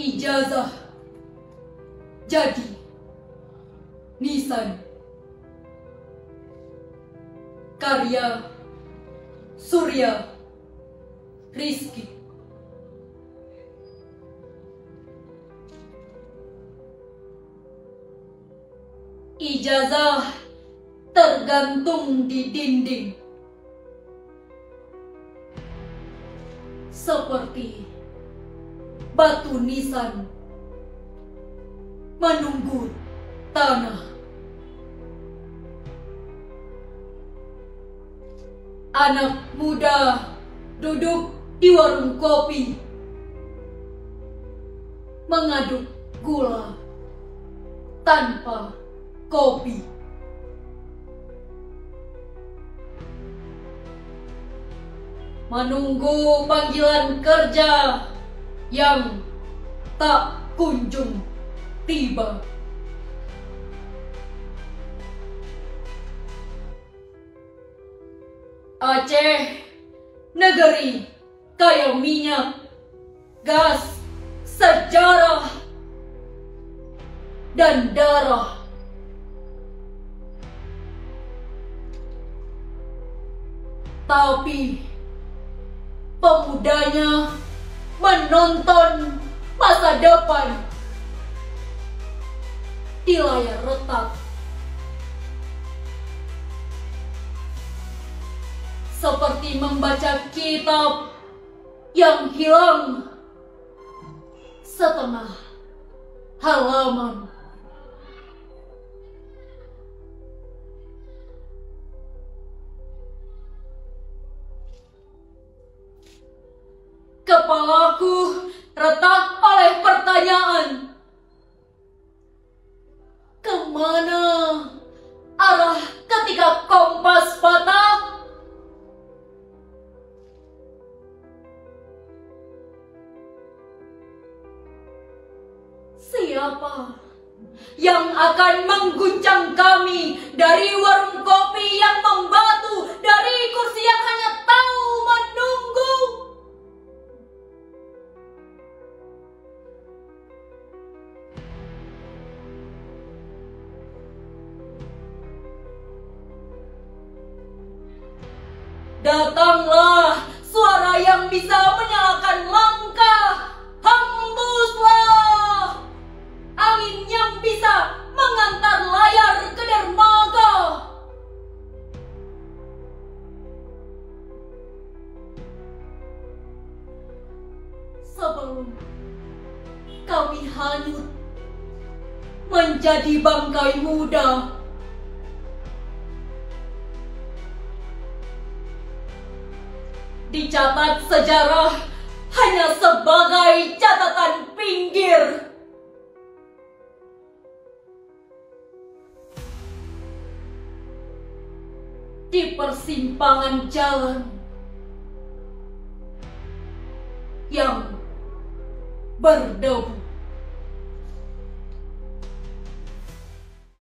ijazah jadi nisan. Karya Surya Rizky. Ijazah tergantung di dinding, seperti batu nisan menunggu tanah. Anak muda duduk di warung kopi, mengaduk gula tanpa kopi. Menunggu panggilan kerja yang tak kunjung tiba. Aceh, negeri kaya minyak, gas, sejarah, dan darah. Tapi pemudanya menonton masa depan di layar retak, seperti membaca kitab yang hilang setengah halaman. Kepalaku retak oleh pertanyaan. Kemana arah ketika kompas patah? Siapa yang akan mengguncang kami dari warung kopi yang membatu, dari kursi yang hanya tahu menunggu? Datanglah suara yang bisa menyalakan langkah. Hembuslah angin yang bisa mengantar layar ke dermaga. Sebelum kami hanyut menjadi bangkai muda, dicatat sejarah hanya sebagai catatan pinggir. Di persimpangan jalan yang berdebu.